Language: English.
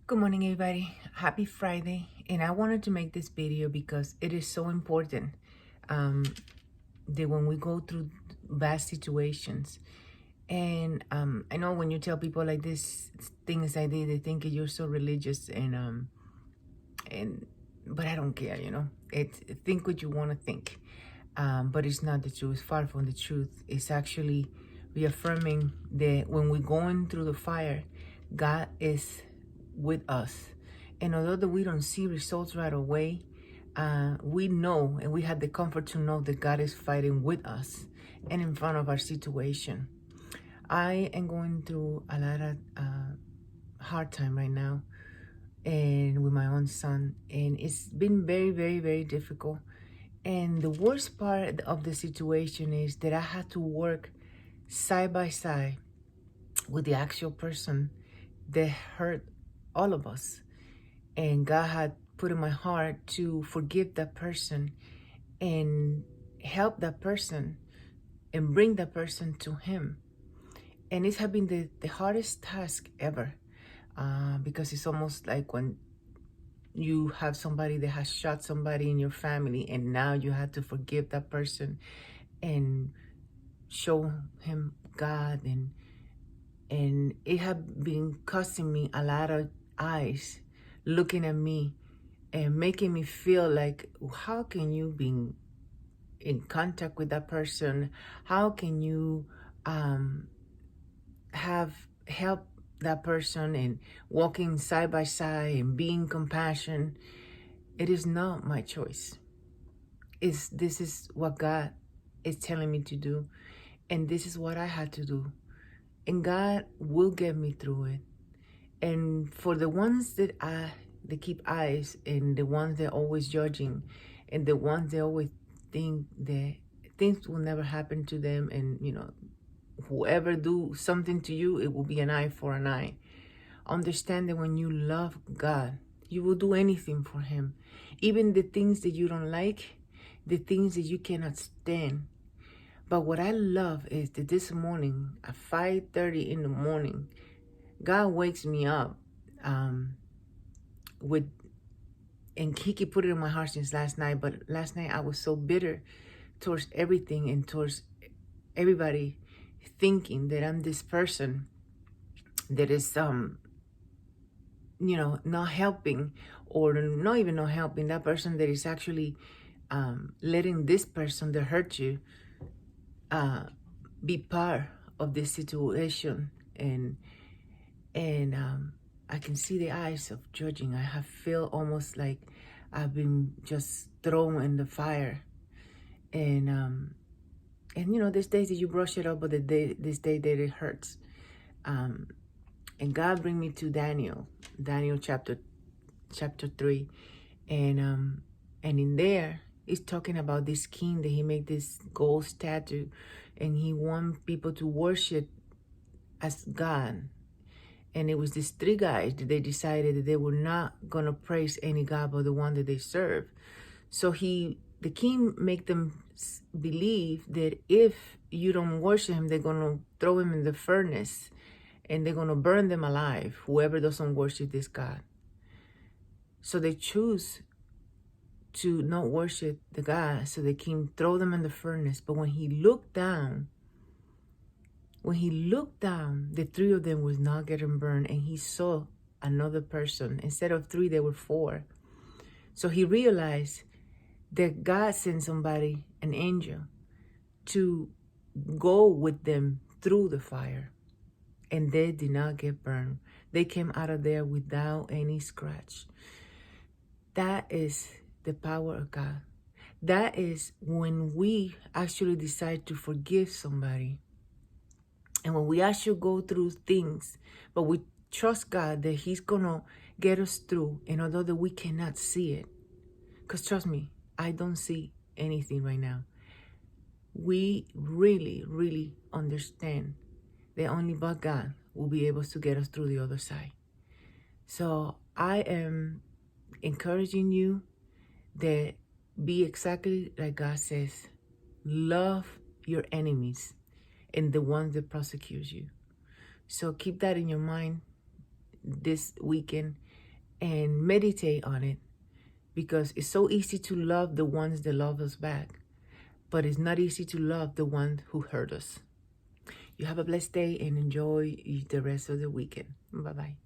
Good morning, everybody. Happy Friday. And I wanted to make this video because it is so important um, that when we go through bad situations, and I know when you tell people like this things like this, they think you're so religious and but I don't care, It's think what you want to think, but it's not the truth. It's far from the truth. It's actually reaffirming that when we're going through the fire, God is with us. And although that we don't see results right away, we know and we have the comfort to know that God is fighting with us and in front of our situation. I am going through a lot of hard time right now and with my own son, and it's been very, very, very difficult. And the worst part of the situation is that I had to work side by side with the actual person that hurt all of us. And God had put in my heart to forgive that person and help that person and bring that person to Him. And it's have been the hardest task ever, because it's almost like when you have somebody that has shot somebody in your family and now you have to forgive that person and show him God, and it have been costing me a lot of eyes looking at me and making me feel like, how can you be in contact with that person? How can you have help that person and walking side by side and being compassion? It is not my choice. This is what God is telling me to do, and this is what I had to do. And God will get me through it. And for the ones that keep eyes, and the ones that always judging, and the ones that always think that things will never happen to them, and whoever do something to you, it will be an eye for an eye. Understand that when you love God, you will do anything for Him, even the things that you don't like, the things that you cannot stand. But what I love is that this morning at 5:30 in the morning, God wakes me up with, and He put it in my heart since last night. But last night I was so bitter towards everything and towards everybody, thinking that I'm this person that is not helping, or not even not helping that person that is actually letting this person that hurt you be part of this situation. And I can see the eyes of judging. I have feel almost like I've been just thrown in the fire. And there's days that you brush it off, but this day that it hurts. And God bring me to Daniel chapter 3, and in there he's talking about this king that he made this gold statue, and he want people to worship as God. And it was these three guys that they decided that they were not gonna praise any God but the one that they serve. So the king make them believe that if you don't worship him, they're gonna throw him in the furnace and they're gonna burn them alive, whoever doesn't worship this God. So they choose to not worship the God, so the king throw them in the furnace. But when he looked down, the three of them was not getting burned, and he saw another person. Instead of three, there were four. So he realized that God sent somebody, an angel, to go with them through the fire, and they did not get burned. They came out of there without any scratch. That is the power of God. That is when we actually decide to forgive somebody. And when we actually go through things, but we trust God that He's going to get us through, and although that we cannot see it, because trust me, I don't see anything right now. We really, really understand that only but God will be able to get us through the other side. So I am encouraging you that be exactly like God says. Love your enemies and the ones that persecute you. So keep that in your mind this weekend, and meditate on it, because it's so easy to love the ones that love us back, but it's not easy to love the ones who hurt us. You have a blessed day and enjoy the rest of the weekend. Bye-bye.